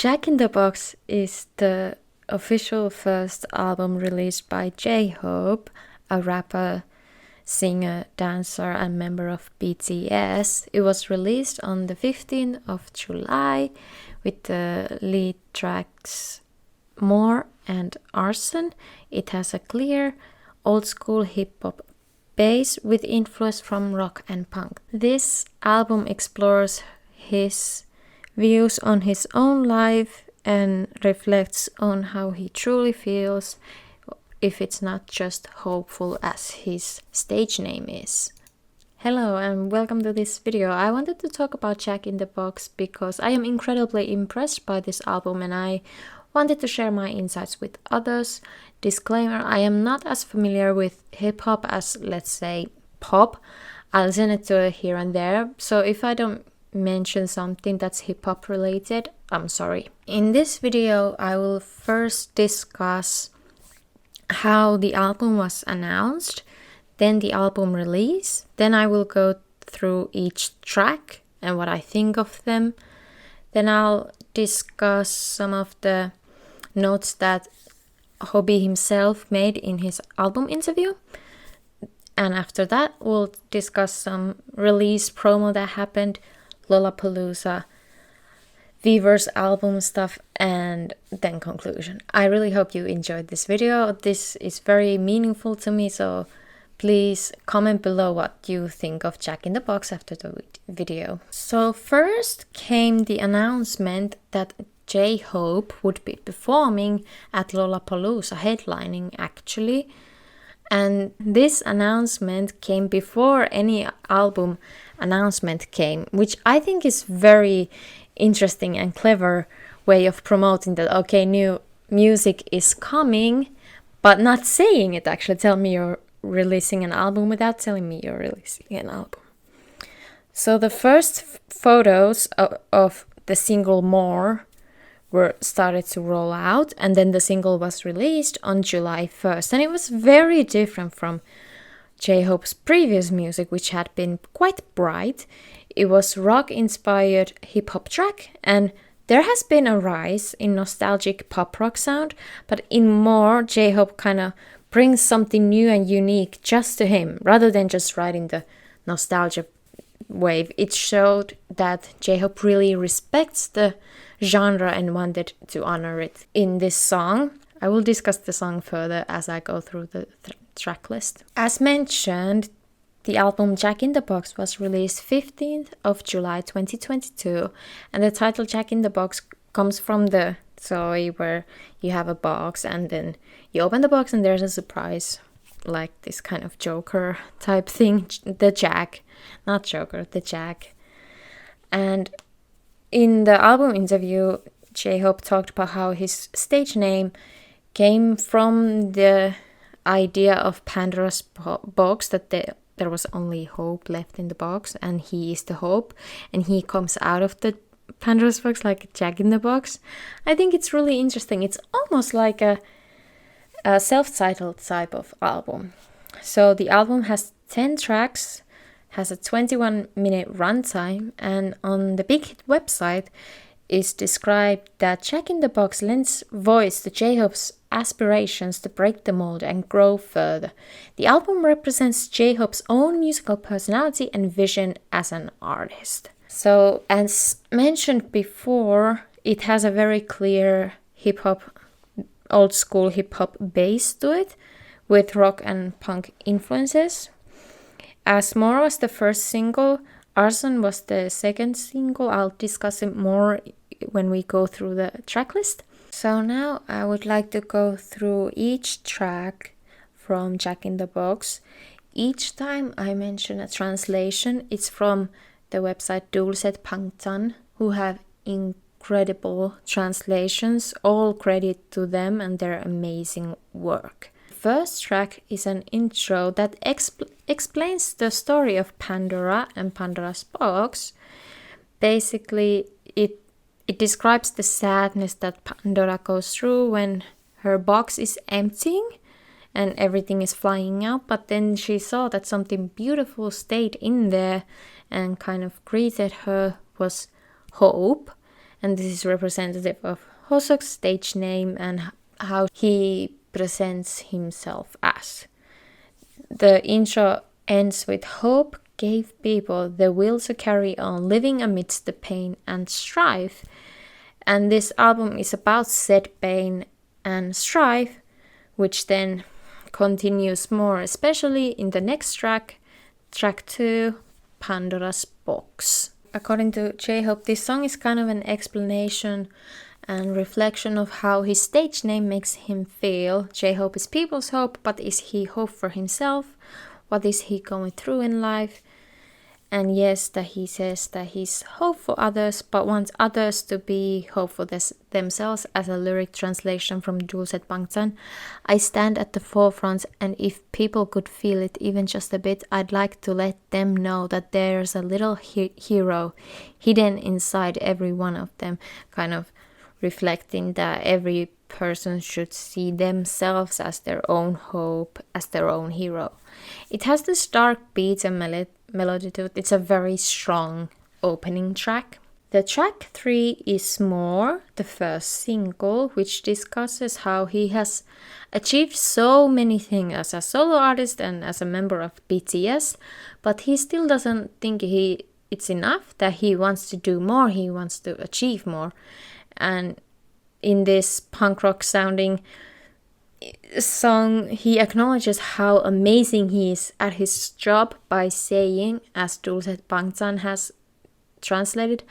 Jack in the Box is the official first album released by J-Hope, a rapper, singer, dancer, and member of BTS. It was released on the 15th of July with the lead tracks More and Arson. It has a clear, old school hip hop bass with influence from rock and punk. This album explores his views on his own life and reflects on how he truly feels, if it's not just hopeful as his stage name is. Hello and welcome to this video. I wanted to talk about Jack in the Box because I am incredibly impressed by this album and I wanted to share my insights with others. Disclaimer, I am not as familiar with hip-hop as, let's say, pop. I listen to it here and there, so if I don't mention something that's hip-hop related, I'm sorry. In this video, I will first discuss how the album was announced, then the album release, then I will go through each track and what I think of them. Then I'll discuss some of the notes that Hobi himself made in his album interview. And after that, we'll discuss some release promo that happened, Lollapalooza, Weverse album stuff, and then conclusion. I really hope you enjoyed this video. This is very meaningful to me, so please comment below what you think of Jack in the Box after the video. So first came the announcement that J-Hope would be performing at Lollapalooza, headlining actually. And this announcement came before any album announcement came, which I think is very interesting and clever way of promoting that, okay, new music is coming, but not saying it actually. Tell me you're releasing an album without telling me you're releasing an album. So the first photos of the single More were started to roll out, and then the single was released on July 1st, and it was very different from J-Hope's previous music, which had been quite bright. It was rock-inspired hip-hop track, and there has been a rise in nostalgic pop-rock sound, but in More, J-Hope kind of brings something new and unique just to him, rather than just riding the nostalgia wave. It showed that J-Hope really respects the genre and wanted to honor it in this song. I will discuss the song further as I go through the track list. As mentioned, the album Jack in the Box was released 15th of July 2022, and the title Jack in the Box comes from the toy where you have a box and then you open the box and there's a surprise, like this kind of Joker type thing, the Jack, not Joker, the Jack. And in the album interview, J-Hope talked about how his stage name came from the idea of Pandora's box, that there was only hope left in the box, and he is the hope, and he comes out of the Pandora's box like Jack in the Box. I think it's really interesting. It's almost like a self-titled type of album. So the album has 10 tracks, has a 21-minute runtime, and on the Big Hit website is described that Jack in the Box lends voice to J-Hope's aspirations to break the mold and grow further. The album represents J-Hope's own musical personality and vision as an artist. So, as mentioned before, it has a very clear hip-hop, old school hip-hop base to it, with rock and punk influences. As More was the first single, Arson was the second single. I'll discuss it more when we go through the track list. So now I would like to go through each track from Jack in the Box. Each time I mention a translation, it's from the website Dulcet Pangtan, who have incredible translations. All credit to them and their amazing work. First track is an intro that explains the story of Pandora and Pandora's box. Basically, it describes the sadness that Pandora goes through when her box is emptying and everything is flying out, but then she saw that something beautiful stayed in there and kind of greeted her was hope. and this is representative of Hosok's stage name and how he presents himself as. The intro ends with hope gave people the will to carry on living amidst the pain and strife. And this album is about said pain and strife, which then continues more, especially in the next track, track 2, Pandora's Box. According to J-Hope, this song is kind of an explanation and reflection of how his stage name makes him feel. J-Hope is people's hope, but is he hope for himself? What is he going through in life? And yes, that he says that he's hope for others, but wants others to be hope for themselves. As a lyric translation from Dulcet Bangtan, I stand at the forefront, and if people could feel it even just a bit, I'd like to let them know that there's a little hero hidden inside every one of them, kind of reflecting that every person should see themselves as their own hope, as their own hero. It has this dark beat and melody to it. It's a very strong opening track. The track 3 is More, the first single, which discusses how he has achieved so many things as a solo artist and as a member of BTS, but he still doesn't think it's enough, that he wants to do more, he wants to achieve more. And in this punk rock sounding song, he acknowledges how amazing he is at his job by saying, as Dulcet Bangtan has translated,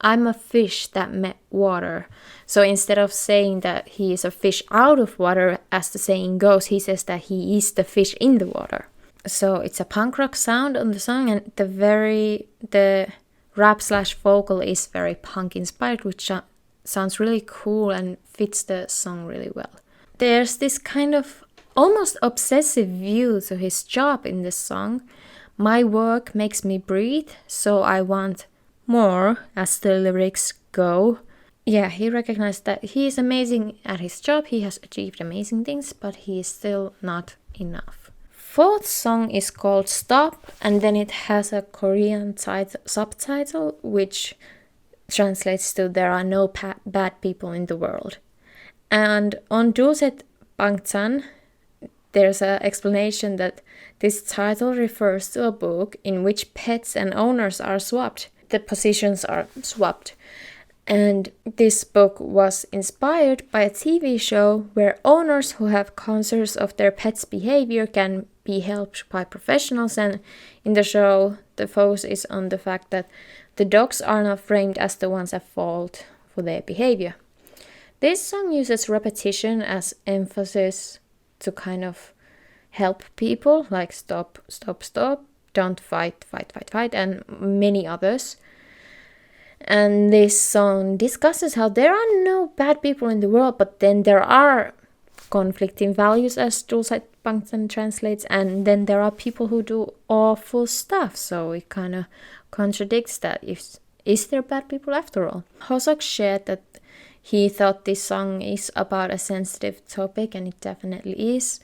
I'm a fish that met water. So instead of saying that he is a fish out of water, as the saying goes, he says that he is the fish in the water. So it's a punk rock sound on the song, and the rap / vocal is very punk inspired, which sounds really cool and fits the song really well. There's this kind of almost obsessive view to his job in this song. My work makes me breathe, so I want more, as the lyrics go. Yeah, he recognized that he is amazing at his job, he has achieved amazing things, but he is still not enough. Fourth song is called Stop, and then it has a Korean subtitle, which translates to There are no bad people in the world. And on Dulcet Bangtan, there's an explanation that this title refers to a book in which pets and owners are swapped. The positions are swapped. And this book was inspired by a TV show where owners who have concerns of their pet's behavior can be helped by professionals. And in the show, the focus is on the fact that the dogs are not framed as the ones at fault for their behavior. This song uses repetition as emphasis to kind of help people, like stop, stop, stop, don't fight, fight, fight, fight, and many others. And this song discusses how there are no bad people in the world, but then there are conflicting values, as Dulcet Bangtan translates, and then there are people who do awful stuff, so it kind of contradicts that. Is there bad people after all? Hosok shared that he thought this song is about a sensitive topic, and it definitely is.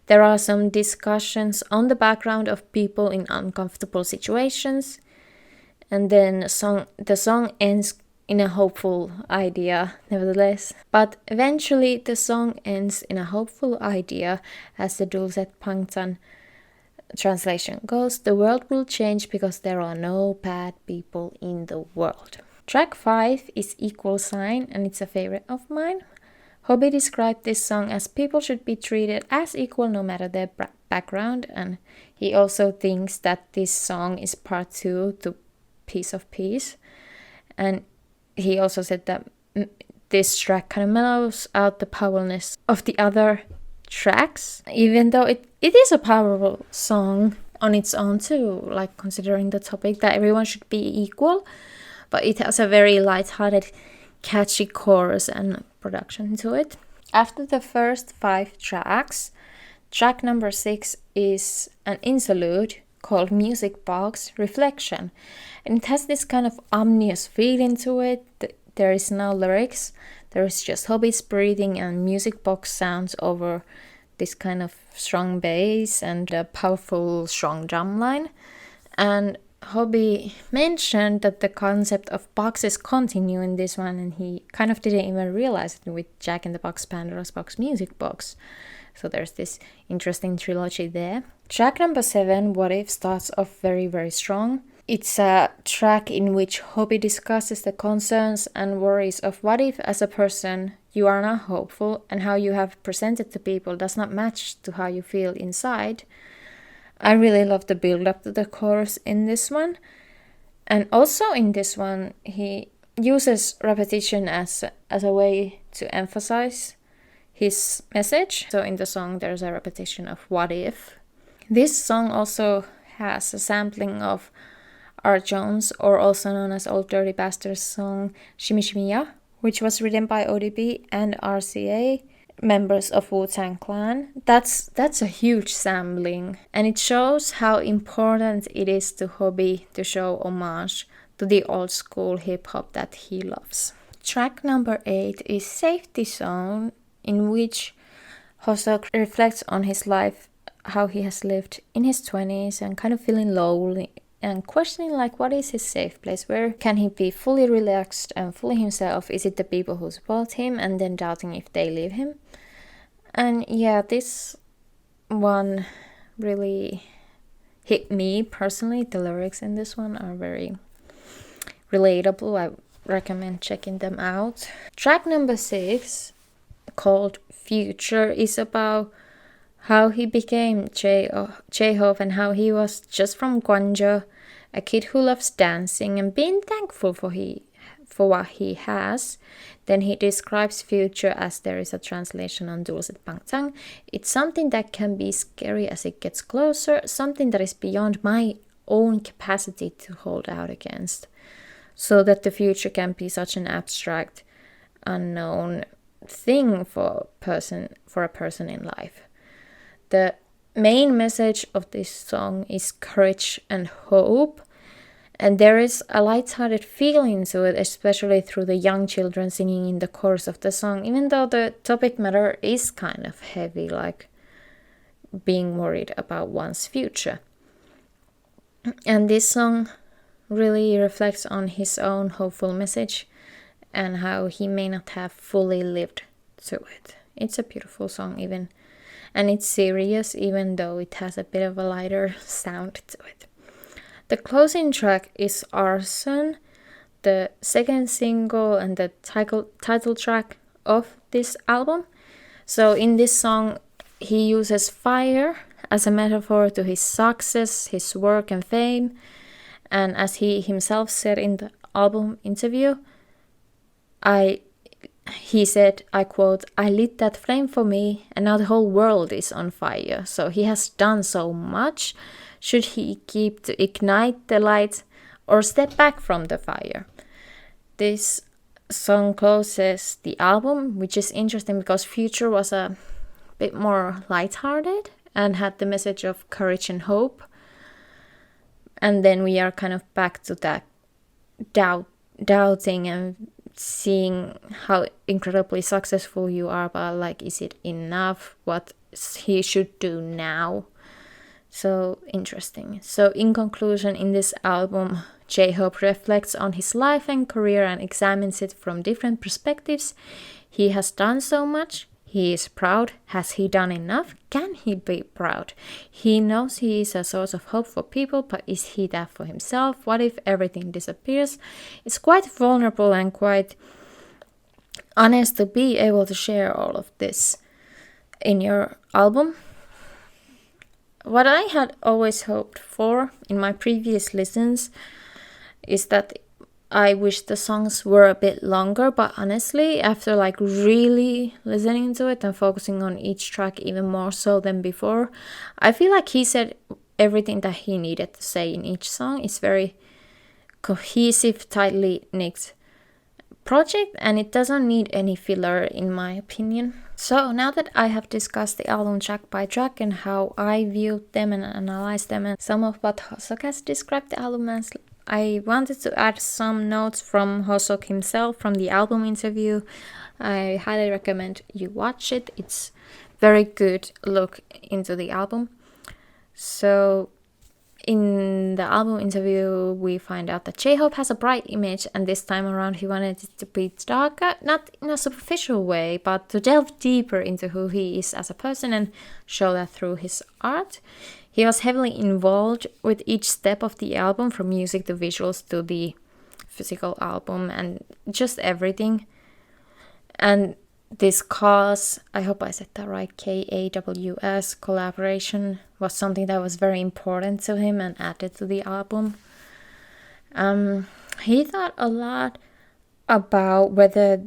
There are some discussions on the background of people in uncomfortable situations. And then the song ends in a hopeful idea, nevertheless. But eventually the song ends in a hopeful idea, as the Dulcet Bangtan translation goes, the world will change because there are no bad people in the world. Track 5 is Equal Sign, and it's a favorite of mine. Hobi described this song as people should be treated as equal no matter their background, and he also thinks that this song is part 2 to Piece of Peace. And he also said that this track kind of mellows out the powerlessness of the other tracks, even though it is a powerful song on its own too, like considering the topic that everyone should be equal. But it has a very light-hearted, catchy chorus and production to it. After the first 5 tracks, track number 6 is an interlude called Music Box Reflection. And it has this kind of ominous feeling to it. There is no lyrics. There is just Hobi's breathing and music box sounds over this kind of strong bass and a powerful, strong drum line. And Hobi mentioned that the concept of boxes continue in this one, and he kind of didn't even realize it with Jack in the Box, Pandora's Box, Music Box. So there's this interesting trilogy there. Track number 7, What If, starts off very, very strong. It's a track in which Hobi discusses the concerns and worries of what if as a person you are not hopeful and how you have presented to people does not match to how you feel inside. I really love the build up to the chorus in this one. And also in this one, he uses repetition as a way to emphasize his message. So in the song, there's a repetition of what if. This song also has a sampling of R. Jones, or also known as Old Dirty Bastard's song Shimmy Shimmy Ya, which was written by ODB and RCA, members of Wu-Tang Clan. That's a huge sampling, and it shows how important it is to Hobi to show homage to the old school hip-hop that he loves. Track number 8 is Safety Zone, in which Hosok reflects on his life, how he has lived in his 20s and kind of feeling lonely and questioning like what is his safe place, where can he be fully relaxed and fully himself, is it the people who support him, and then doubting if they leave him. And yeah, this one really hit me personally. The lyrics in this one are very relatable. I recommend checking them out. Track number 6, called Future, is about how he became J-Hope and how he was just from Gwangju, a kid who loves dancing and being thankful for what he has. Then he describes future as there is a translation on Dulcet Pangtang. It's something that can be scary as it gets closer, something that is beyond my own capacity to hold out against. So that the future can be such an abstract, unknown thing for a person in life. The main message of this song is courage and hope, and there is a light-hearted feeling to it, especially through the young children singing in the chorus of the song, even though the topic matter is kind of heavy, like being worried about one's future. And this song really reflects on his own hopeful message and how he may not have fully lived to it. It's a beautiful song even. And it's serious, even though it has a bit of a lighter sound to it. The closing track is Arson, the second single and the title track of this album. So in this song, he uses fire as a metaphor to his success, his work and fame. And as he himself said in the album interview, he said, I quote, "I lit that flame for me and now the whole world is on fire." So he has done so much. Should he keep to ignite the light or step back from the fire? This song closes the album, which is interesting because Future was a bit more lighthearted and had the message of courage and hope. And then we are kind of back to that doubting and seeing how incredibly successful you are, but like, is it enough? What he should do now? So interesting. So in conclusion, in this album, J-Hope reflects on his life and career and examines it from different perspectives. He has done so much. He is proud. Has he done enough? Can he be proud? He knows he is a source of hope for people, but is he that for himself? What if everything disappears? It's quite vulnerable and quite honest to be able to share all of this in your album. What I had always hoped for in my previous listens is that I wish the songs were a bit longer, but honestly, after like really listening to it and focusing on each track even more so than before, I feel like he said everything that he needed to say in each song. It's very cohesive, tightly knit project, and it doesn't need any filler in my opinion. So now that I have discussed the album track by track and how I viewed them and analyzed them and some of what Hosok has described the album as, I wanted to add some notes from Hosok himself from the album interview. I highly recommend you watch it. It's very good look into the album. So in the album interview, we find out that J-Hope has a bright image, and this time around he wanted it to be darker, not in a superficial way, but to delve deeper into who he is as a person and show that through his art. He was heavily involved with each step of the album, from music to visuals to the physical album and just everything. And this KAWS, I hope I said that right, KAWS collaboration was something that was very important to him and added to the album. He thought a lot about whether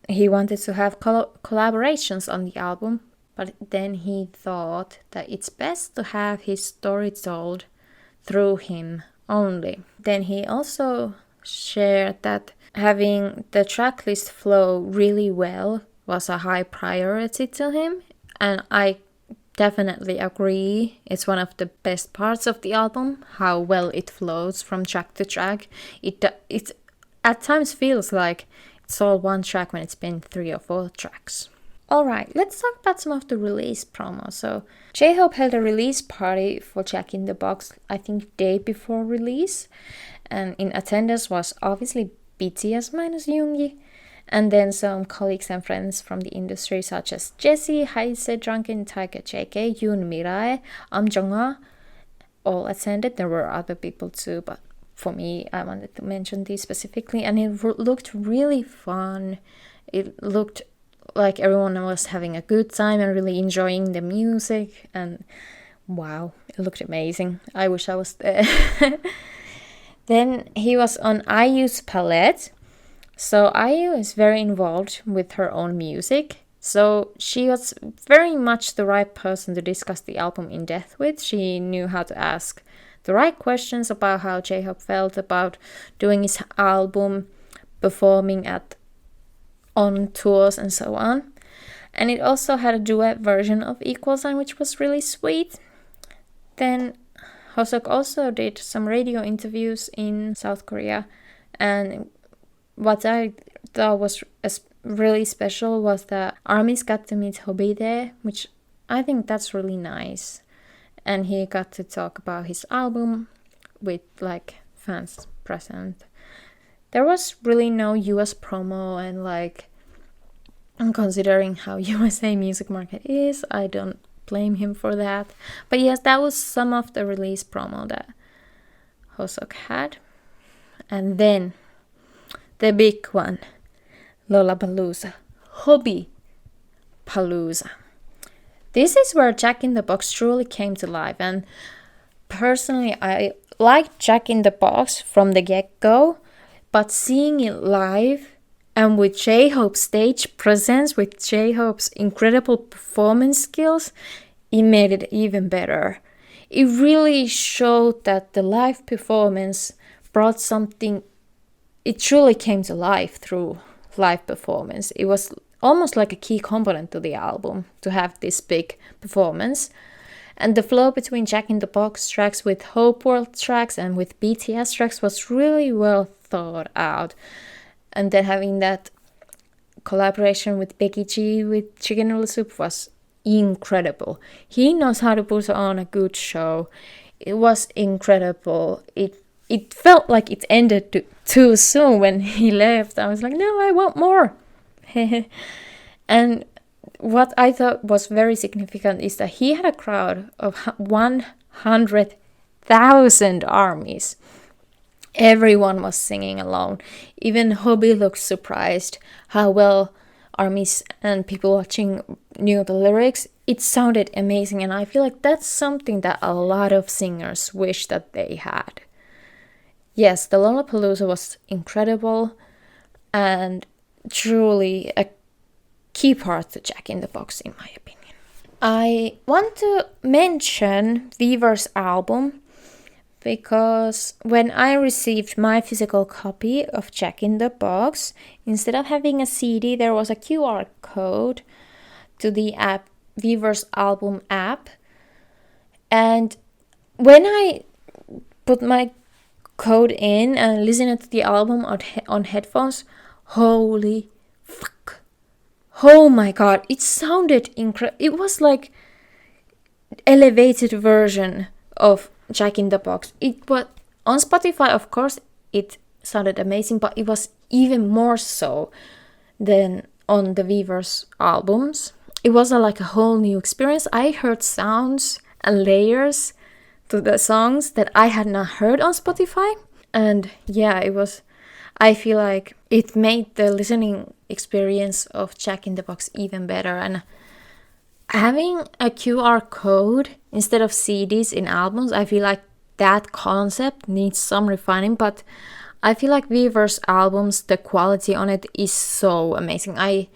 he wanted to have collaborations on the album, but then he thought that it's best to have his story told through him only. Then he also shared that having the tracklist flow really well was a high priority to him, and I definitely agree. It's one of the best parts of the album, how well it flows from track to track. It at times feels like it's all one track when it's been 3 or 4 tracks. Alright, let's talk about some of the release promos. So J-Hope held a release party for Jack in the Box, I think day before release, and in attendance was obviously BTS minus Yoongi, and then some colleagues and friends from the industry such as Jessie, Haise, Drunken Tiger, JK, Yoon Mirae, Jong-ah, all attended. There were other people too, but for me, I wanted to mention these specifically, and it looked really fun. It looked like everyone was having a good time and really enjoying the music, and wow, it looked amazing. I wish I was there. Then he was on IU's palette. So IU is very involved with her own music, so she was very much the right person to discuss the album in depth with. She knew how to ask the right questions about how J-Hope felt about doing his album, performing on tours and so on. And it also had a duet version of Equal Sign, which was really sweet. Then Hoseok also did some radio interviews in South Korea, and what I thought was really special was that ARMYs got to meet Hobi there, which I think that's really nice. And he got to talk about his album with like fans present. There was really no US promo, and like, considering how USA music market is, I don't blame him for that. But yes, that was some of the release promo that Hoseok had. And then the big one, Lollapalooza, Hobi Palooza. This is where Jack in the Box truly came to life, and personally I liked Jack in the Box from the get-go, but seeing it live and with J-Hope's stage presence, with J-Hope's incredible performance skills, it made it even better. It really showed that the live performance brought something. It truly came to life through live performance. It was almost like a key component to the album to have this big performance. And the flow between Jack in the Box tracks with Hopeworld tracks and with BTS tracks was really well thought out. And then having that collaboration with Becky G with Chicken Noodle Soup was incredible. He knows how to put on a good show. It was incredible. It felt like it ended too soon when he left. I was like, no, I want more. And what I thought was very significant is that he had a crowd of 100,000 ARMYs. Everyone was singing along. Even Hobi looked surprised how well ARMYs and people watching knew the lyrics. It sounded amazing, and I feel like that's something that a lot of singers wish that they had. Yes, the Lollapalooza was incredible and truly a key part to Jack in the Box, in my opinion. I want to mention Wever's album because when I received my physical copy of Jack in the Box, instead of having a CD, there was a QR code to the app, Wever's album app. And when I put my code in and listened to the album on headphones, holy fuck. Oh my god, it sounded incredible. It was like elevated version of Jack in the Box. It was on Spotify, of course, it sounded amazing, but it was even more so than on the Weavers albums. It was like a whole new experience. I heard sounds and layers to the songs that I had not heard on Spotify. And yeah, it was, I feel like it made the listening experience of Jack in the Box even better. And having a QR code instead of CDs in albums, I feel like that concept needs some refining, but I feel like Weaver's albums, the quality on it is so amazing. I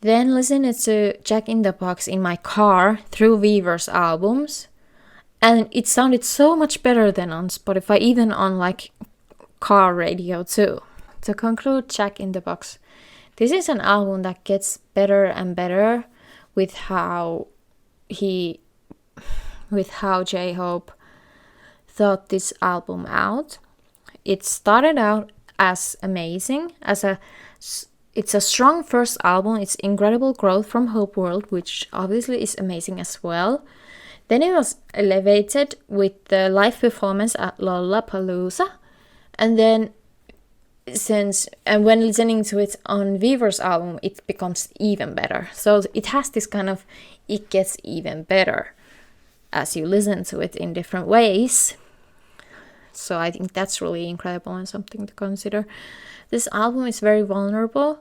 then listened to Jack in the Box in my car through Weaver's albums, and it sounded so much better than on Spotify, even on like car radio too. To conclude Jack in the Box, this is an album that gets better and better with how J-Hope thought this album out. It started out as amazing, it's a strong first album. It's incredible growth from Hopeworld, which obviously is amazing as well. Then it was elevated with the live performance at Lollapalooza, and then when listening to it on Weaver's album, it becomes even better. So it has this kind of, it gets even better as you listen to it in different ways. So I think that's really incredible and something to consider. This album is very vulnerable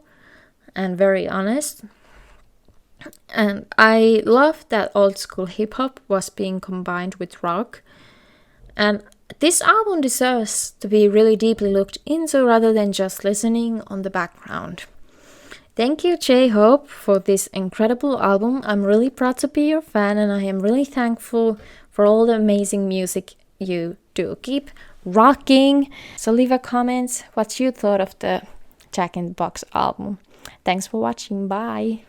and very honest. And I love that old school hip hop was being combined with rock. And this album deserves to be really deeply looked into rather than just listening on the background. Thank you, J-Hope, for this incredible album. I'm really proud to be your fan, and I am really thankful for all the amazing music you do. Keep rocking. So leave a comment what you thought of the Jack in the Box album. Thanks for watching. Bye.